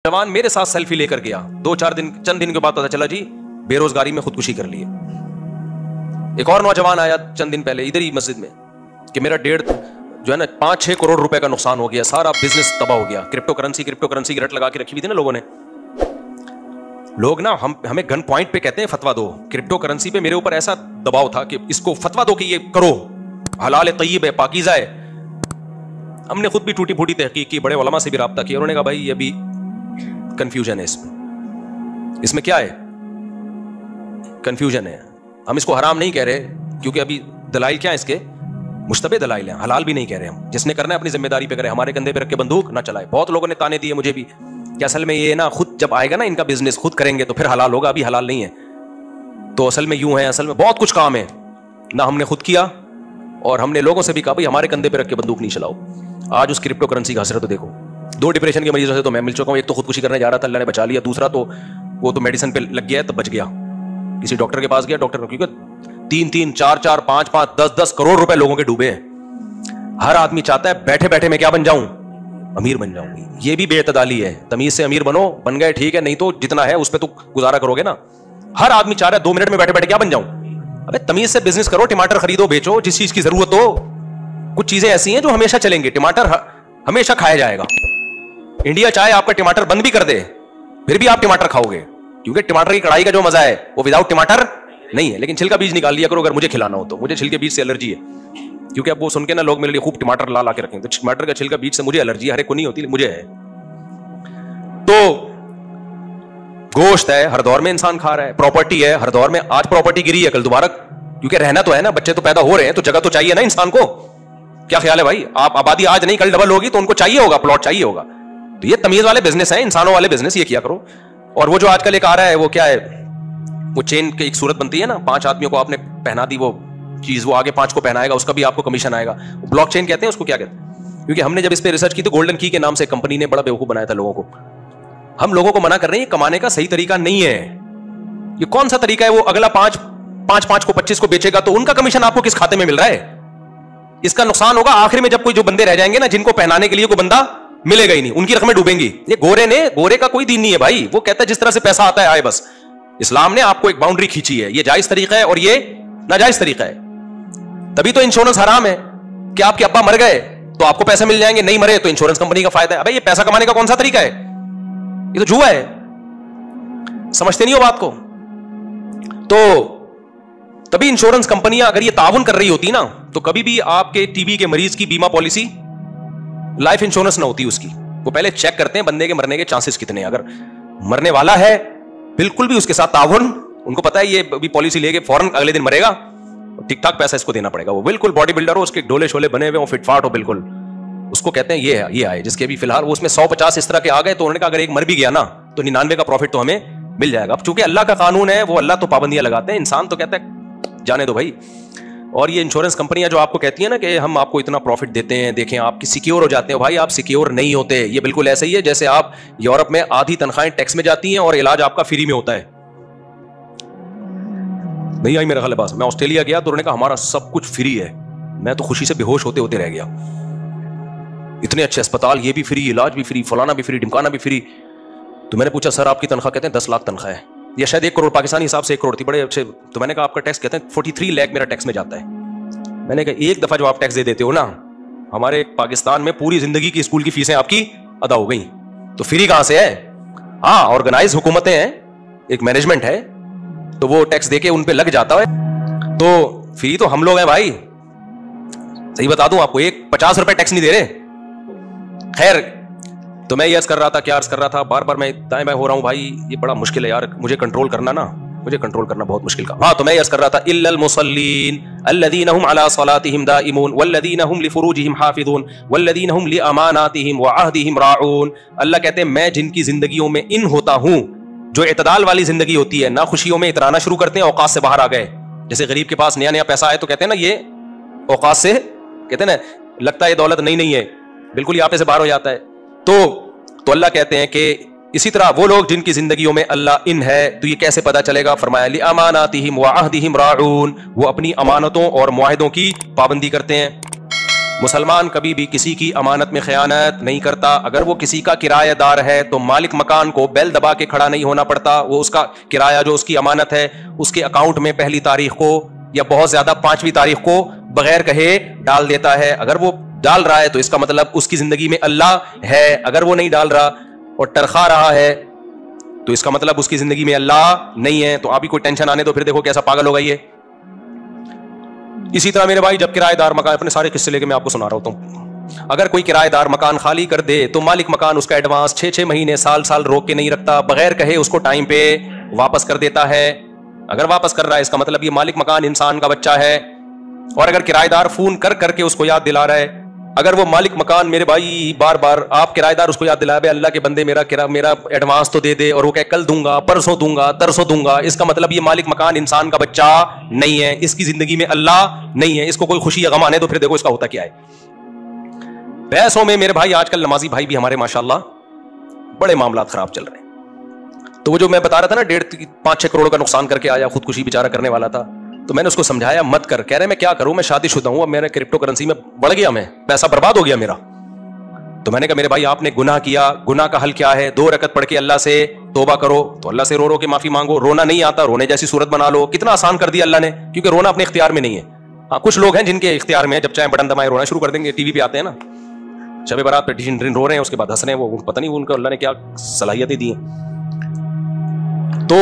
जवान मेरे साथ सेल्फी लेकर गया, 2-4 दिन, चंद दिन के बाद पता चला जी बेरोजगारी में खुदकुशी कर ली है। एक और नौजवान आया चंद दिन पहले इधर ही मस्जिद में कि मेरा 5-6 करोड़ रुपए का नुकसान हो गया, सारा बिजनेस तबाह हो गया। क्रिप्टो करेंसी की रट लगा के रखी हुई थी ना लोगों ने। लोग ना हमें गन पॉइंट पे कहते हैं फतवा दो। क्रिप्टो करेंसी पे मेरे ऊपर ऐसा दबाव था कि इसको फतवा दो कि ये करो, हलाल है, तय्यब है, पाकीज़ा है। हमने खुद भी टूटी फूटी तहकीक की, बड़े उलमा से भी राब्ता किया। उन्होंने कहा भाई ये भी कंफ्यूजन है, इसमें क्या है, कंफ्यूजन है। हम इसको हराम नहीं कह रहे क्योंकि अभी दलाइल क्या है इसके, मुश्तबे दलाइल हैं। हलाल भी नहीं कह रहे हम, जिसने करना है अपनी जिम्मेदारी पे करे, हमारे कंधे पे रख के बंदूक ना चलाए। बहुत लोगों ने ताने दिए मुझे भी कि असल में ये ना खुद जब आएगा ना इनका बिजनेस खुद करेंगे तो फिर हलाल होगा, अभी हलाल नहीं है। तो असल में यूं है, असल में बहुत कुछ काम है ना। हमने खुद किया और हमने लोगों से भी कहा भाई हमारे कंधे पे रख के बंदूक नहीं चलाओ। आज उस क्रिप्टो करेंसी का हसरत तो देखो। 2 डिप्रेशन के मरीजों से तो मैं मिल चुका हूं। एक तो खुदकुशी करने जा रहा था, अल्लाह ने बचा लिया। दूसरा तो वो तो मेडिसिन पे लग गया है, तब बच गया। किसी डॉक्टर के पास गया, डॉक्टर क्योंकि 3-3, 4-4, 5-5, 10-10 करोड़ रुपए लोगों के डूबे हैं। हर आदमी चाहता है बैठे बैठे मैं क्या बन जाऊं, अमीर बन जाऊं। ये भी बेतदाली है। तमीज से अमीर बनो, बन गए ठीक है, नहीं तो जितना है उस पर तो गुजारा करोगे ना। हर आदमी चाह रहा है 2 मिनट में बैठे बैठे क्या बन जाऊं। अबे तमीज से बिजनेस करो, टमाटर खरीदो, बेचो, जिस चीज की जरूरत हो। कुछ चीजें ऐसी हैं जो हमेशा चलेंगी। टमाटर हमेशा खाया जाएगा। इंडिया चाहे आपका टमाटर बंद भी कर दे फिर भी आप टमाटर खाओगे, क्योंकि टमाटर की कढ़ाई का जो मजा है वो विदाउट टमाटर नहीं है। लेकिन छिलका बीज निकाल लिया करो अगर मुझे खिलाना हो तो। मुझे छिलके बीज से एलर्जी है, क्योंकि अब वो सुन के ना लोग मेरे लिए खूब टमाटर ला के रखेंगे। तो टमाटर का छिलका बीज से मुझे एलर्जी है, हर एक को नहीं होती, मुझे है। तो गोश्त है, हर दौर में इंसान खा रहा है। प्रॉपर्टी है, हर दौर में। आज प्रॉपर्टी गिरी है, कल दोबारा, क्योंकि रहना तो है ना, बच्चे तो पैदा हो रहे हैं, तो जगह तो चाहिए ना इंसान को। क्या ख्याल है भाई? आप आबादी आज नहीं कल डबल होगी तो उनको चाहिए होगा, प्लॉट चाहिए होगा। तो ये तमीज वाले बिजनेस है, इंसानों वाले बिजनेस, ये किया करो। और वो जो आजकल एक आ रहा है वो क्या है, वो चेन की एक सूरत बनती है ना, 5 आदमियों को आपने पहना दी वो चीज, वो आगे 5 को पहनाएगा, उसका भी आपको कमीशन आएगा। ब्लॉक चेन कहते हैं उसको, क्या कहते हैं? क्योंकि हमने जब इस पे रिसर्च की तो गोल्डन की के नाम से कंपनी ने बड़ा बेवकूफ बनाया था लोगों को। हम लोगों को मना कर रहे हैं, कमाने का सही तरीका नहीं है। ये कौन सा तरीका है? वो अगला 5 को 25 को बेचेगा तो उनका कमीशन आपको किस खाते में मिल रहा है? इसका नुकसान होगा आखिर में, जब कोई जो बंदे रह जाएंगे ना जिनको पहनाने के लिए कोई बंदा मिलेगा ही नहीं, उनकी रकमें डूबेंगी। ये गोरे का कोई दीन नहीं है भाई। वो कहता है जिस तरह से पैसा आता है आए बस। इस्लाम ने आपको एक बाउंड्री खींची है, ये जायज तरीका है और ये नाजायज तरीका है। तभी तो इंश्योरेंस हराम है कि आपके अब्बा मर गए तो आपको पैसे मिल जाएंगे, नहीं मरे तो इंश्योरेंस कंपनी का फायदा है। अबे ये पैसा कमाने का कौन सा तरीका है? ये तो जुआ है। समझते नहीं हो बात को? तो तभी इंश्योरेंस कंपनियां अगर ये ताउन कर रही होती ना तो कभी भी आपके टीबी के मरीज की बीमा पॉलिसी, लाइफ इंश्योरेंस ना होती उसकी। वो पहले चेक करते हैं बंदे के मरने के चांसेस कितने हैं। अगर मरने वाला है बिल्कुल भी उसके साथ ताउन, उनको पता है ये अभी पॉलिसी लेके फौरन अगले दिन मरेगा, ठीक ठाक पैसा इसको देना पड़ेगा। वो बिल्कुल बॉडी बिल्डर हो, उसके डोले शोले बने हुए हो, फिटफाट हो बिल्कुल, उसको कहते हैं ये आए। जिसके भी फिलहाल वो उसमें 150 इस तरह के आ गए तो उन्होंने कहा अगर एक मर भी गया ना तो 99 का प्रॉफिट तो हमें मिल जाएगा। अब चूंकि अल्लाह का कानून है, वो अल्लाह तो पाबंदियां लगाते हैं, इंसान तो कहता है जाने दो भाई। और ये इंश्योरेंस कंपनियां जो आपको कहती है ना कि हम आपको इतना प्रॉफिट देते हैं, देखें आपकी सिक्योर हो जाते हैं, भाई आप सिक्योर नहीं होते। ये बिल्कुल ऐसे ही है जैसे आप यूरोप में आधी तनख्वाहें टैक्स में जाती हैं और इलाज आपका फ्री में होता है। नहीं आई मेरा ख्याल पास। मैं ऑस्ट्रेलिया गया तो उन्होंने कहा हमारा सब कुछ फ्री है। मैं तो खुशी से बेहोश होते होते रह गया। इतने अच्छे अस्पताल, ये भी फ्री, इलाज भी फ्री, फलाना भी फ्री, ढिमकाना भी फ्री। तो मैंने पूछा सर आपकी तनख्वाह? कहते हैं 10 लाख तनख्वाह है, या शायद 1 करोड़ पाकिस्तानी हिसाब से 1 करोड़ थी, बड़े अच्छे। तो मैंने कहा आपका टैक्स? कहते हैं 43 लाख मेरा टैक्स में जाता है। मैंने कहा एक दफा जो आप टैक्स दे देते हो ना, हमारे पाकिस्तान में पूरी जिंदगी की स्कूल की फीसें आपकी अदा हो गई, तो फ्री कहां से है? हाँ, ऑर्गेनाइज हुकूमतें हैं, एक मैनेजमेंट है, तो वो टैक्स देके उन पे लग जाता है। तो फ्री तो हम लोग हैं भाई। सही बता दूं आपको, 50 रुपए टैक्स नहीं दे रहे। खैर, तो मैं ये अर्ज कर रहा था, क्या अर्ज कर रहा था, बार बार मैं दाएं बाएं हो रहा हूं भाई, ये बड़ा मुश्किल है यार, मुझे कंट्रोल करना बहुत मुश्किल का। हाँ, तो मैं ये अर्ज कर रहा था, इल्लल मुसल्लीन अल्लज़ीना हुम अला सलातिहिम दाइमून वल्लज़ीना हुम लिफुरूजिहिम हाफिज़ून वल्लज़ीना हुम लिअमानातिहिम व अहदिहिम राऊन। अल्लाह कहते हैं मैं जिनकी जिंदगियों में इन होता हूं, जो इतदाल वाली जिंदगी होती है ना, खुशियों में इतराना शुरू करते हैं, औकात से बाहर आ गए। जैसे गरीब के पास नया नया पैसा आए तो कहते हैं ना ये औकात से, कहते हैं ना लगता है ये दौलत नहीं है, बिल्कुल ही आपे से बाहर हो जाता है। तो अल्लाह कहते हैं कि इसी तरह वो लोग जिनकी जिंदगियों में अल्लाह इन है, तो ये कैसे पता चलेगा? फरमाया लि अमानातिहिम व अहदिहिम राऊन, वो अपनी अमानतों और मुआहिदों की पाबंदी करते हैं। مسلمان کبھی بھی کسی کی امانت میں خیانت نہیں کرتا. اگر وہ کسی کا کرایہ دار ہے تو مالک مکان کو بیل دبا کے کھڑا نہیں ہونا پڑتا. وہ اس کا کرایہ جو اس کی امانت ہے اس کے اکاؤنٹ میں پہلی تاریخ کو یا بہت زیادہ 5ویں تاریخ کو بغیر کہے ڈال دیتا ہے. اگر وہ ڈال رہا ہے تو اس کا مطلب اس کی زندگی میں اللہ ہے. اگر وہ نہیں ڈال رہا اور ٹرخا رہا ہے تو اس کا مطلب اس کی زندگی میں اللہ نہیں ہے. تو آپ ہی کوئی ٹینشن آنے تو پھر دیکھو کیسا پاگل ہوگا یہ. اسی طرح میرے بھائی جب کرایہ دار مکان, اپنے سارے قصے لے کے میں آپ کو سنا رہا ہوتا ہوں, اگر کوئی کرایہ دار مکان خالی کر دے تو مالک مکان اس کا ایڈوانس 6 مہینے سال روک کے نہیں رکھتا, بغیر کہے اس کو ٹائم پہ واپس کر دیتا ہے. اگر واپس کر رہا ہے اس کا مطلب یہ مالک مکان انسان کا بچہ ہے. اور اگر کرایہ دار فون کر کے اس کو یاد دلا رہا ہے, اگر وہ مالک مکان میرے بھائی بار بار آپ کرایہ دار اس کو یاد دلا بھائی اللہ کے بندے میرا ایڈوانس تو دے دے, اور وہ کہ کل دوں گا, پرسوں دوں گا, ترسوں دوں گا, اس کا مطلب یہ مالک مکان انسان کا بچہ نہیں ہے, اس کی زندگی میں اللہ نہیں ہے. اس کو کوئی خوشی یا غم آنے تو پھر دیکھو اس کا ہوتا کیا ہے. پیسوں میں میرے بھائی آج کل نمازی بھائی بھی ہمارے ماشاءاللہ بڑے معاملات خراب چل رہے ہیں. تو وہ جو میں بتا رہا تھا نا 5-6 کروڑ کا نقصان کر کے آیا, خودکشی بیچارہ کرنے والا تھا, تو میں نے اس کو سمجھایا مت کر. کہہ رہے میں کیا کروں, میں شادی شدہ ہوں, اب میرے کرپٹو کرنسی میں بڑھ گیا, میں پیسہ برباد ہو گیا میرا. تو میں نے کہا میرے بھائی آپ نے گناہ کیا, گناہ کا حل کیا ہے؟ 2 رکعت پڑھ کے اللہ سے توبہ کرو. تو اللہ سے رو کے معافی مانگو. رونا نہیں آتا, رونے جیسی صورت بنا لو. کتنا آسان کر دیا اللہ نے, کیونکہ رونا اپنے اختیار میں نہیں ہے. ہاں کچھ لوگ ہیں جن کے اختیار میں ہے, جب چاہے بٹن دبائیں رونا شروع کر دیں گے. ٹی وی پہ آتے ہیں نا, شب برات پہ رو رہے ہیں, اس کے بعد ہنس رہے ہیں. وہ پتہ نہیں ان کو اللہ نے کیا صلاحیتیں دی ہیں. تو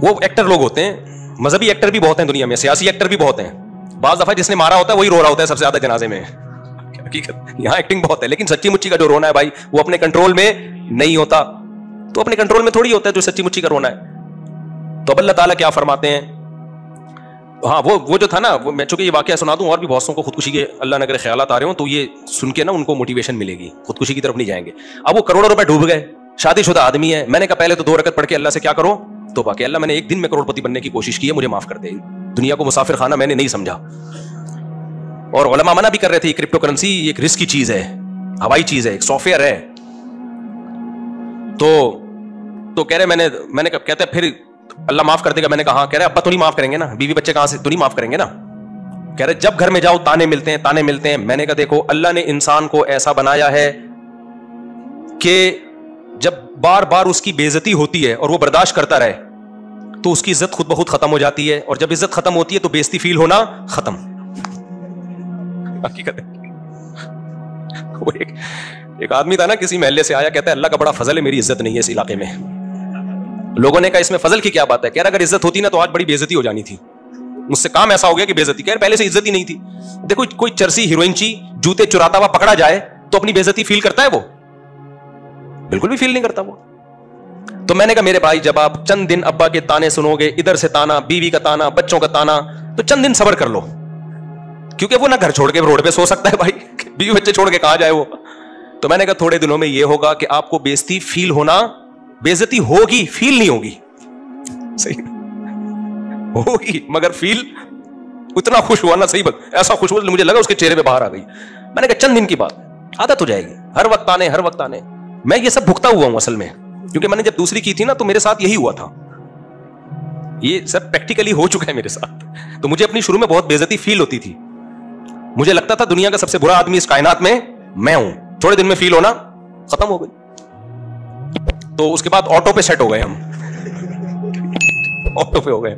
وہ ایکٹر لوگ ہوتے ہیں, مذہبی ایکٹر بھی بہت ہیں دنیا میں, سیاسی ایکٹر بھی بہت ہیں. بعض دفعہ جس نے مارا ہوتا ہے وہی رو رہا ہوتا ہے سب سے زیادہ جنازے میں. حقیقت یہاں ایکٹنگ بہت ہے, لیکن سچی مچی کا جو رونا ہے بھائی وہ اپنے کنٹرول میں نہیں ہوتا. تو اپنے کنٹرول میں تھوڑی ہوتا ہے جو سچی مچی کا رونا ہے. تو اب اللہ تعالیٰ کیا فرماتے ہیں, ہاں وہ جو تھا نا, میں چونکہ یہ واقعہ سنا دوں, اور بھی بہت سو کو خودکشی کے اللہ نہ کرے خیالات آ رہے ہوں, تو یہ سن کے نا ان کو موٹیویشن ملے گی, خودکشی کی طرف نہیں جائیں گے. اب وہ کروڑوں روپے ڈوب گئے, شادی شدہ آدمی ہے. میں نے کہا پہلے تو 2 رکعت پڑھ کے اللہ سے کیا کرو, توبہ کہ اللہ میں نے ایک دن میں کروڑ پتی بننے کی کوشش کی ہے, مجھے معاف کر دے. دنیا کو مسافر خانہ میں نے نہیں سمجھا. اور علماء منع بھی کر رہے تھے, کرپٹو کرنسی ایک رسک کی چیز ہے, ہوائی چیز ہے, ایک سافٹ ویئر ہے. تو کہہ رہے میں نے کہتے ہیں پھر اللہ معاف کر دے گا. میں نے کہا ہاں. کہہ رہے ابا تو نہیں معاف کریں گے نا, بیوی بچے کہاں سے تو نہیں معاف کریں گے نا. کہہ رہے جب گھر میں جاؤ تانے ملتے ہیں. میں نے کہا دیکھو اللہ نے انسان کو ایسا بنایا ہے کہ جب بار بار اس کی بے عزتی ہوتی ہے اور وہ برداشت کرتا رہے تو اس کی عزت خود بخود ختم ہو جاتی ہے, اور جب عزت ختم ہوتی ہے تو بے عزتی فیل ہونا ختم. حقیقت ہے. وہ ایک آدمی تھا نا, کسی محلے سے آیا, کہتا ہے اللہ کا بڑا فضل ہے میری عزت نہیں ہے اس علاقے میں. لوگوں نے کہا اس میں فضل کی کیا بات ہے؟ کہہ رہا اگر عزت ہوتی نا تو آج بڑی بے عزتی ہو جانی تھی. مجھ سے کام ایسا ہو گیا کہ بے عزتی. کہہ رہے پہلے سے عزت ہی نہیں تھی. دیکھو کوئی چرسی ہیروئنچی جوتے چراتا ہوا پکڑا جائے تو اپنی بے عزتی فیل کرتا ہے؟ وہ بالکل بھی فیل نہیں کرتا وہ. تو میں نے کہا میرے بھائی جب آپ چند دن ابا کے تانے سنو گے, ادھر سے تانا, بیوی کا تانا, بچوں کا تانا, تو چند دن صبر کر لو, کیونکہ وہ نہ گھر چھوڑ کے روڈ پہ سو سکتا ہے بھائی, بیوی بچے چھوڑ کے کہاں جائے وہ. تو میں نے کہا تھوڑے دنوں میں یہ ہوگا کہ آپ کو بے عزتی فیل ہونا, بے عزتی ہوگی, فیل نہیں ہوگی. صحیح ہوگی مگر فیل اتنا خوش ہوا نا, صحیح بات, ایسا خوش ہوا مجھے لگا اس کے چہرے پہ باہر آ گئی. میں نے کہا چند دن کی بات, عادت ہو جائے گی. ہر وقت آنے. میں یہ سب بھگتا ہوا ہوں اصل میں, کیونکہ میں نے جب دوسری کی تھی نا تو میرے ساتھ یہی ہوا تھا. یہ سب پریکٹیکلی ہو چکا ہے میرے ساتھ. تو مجھے اپنی شروع میں بہت بے عزتی فیل ہوتی تھی. مجھے لگتا تھا دنیا کا سب سے برا آدمی اس کائنات میں میں ہوں. تھوڑے دن میں فیل ہونا ختم ہو گئی. تو اس کے بعد آٹو پہ سیٹ ہو گئے ہم, آٹو پہ ہو گئے.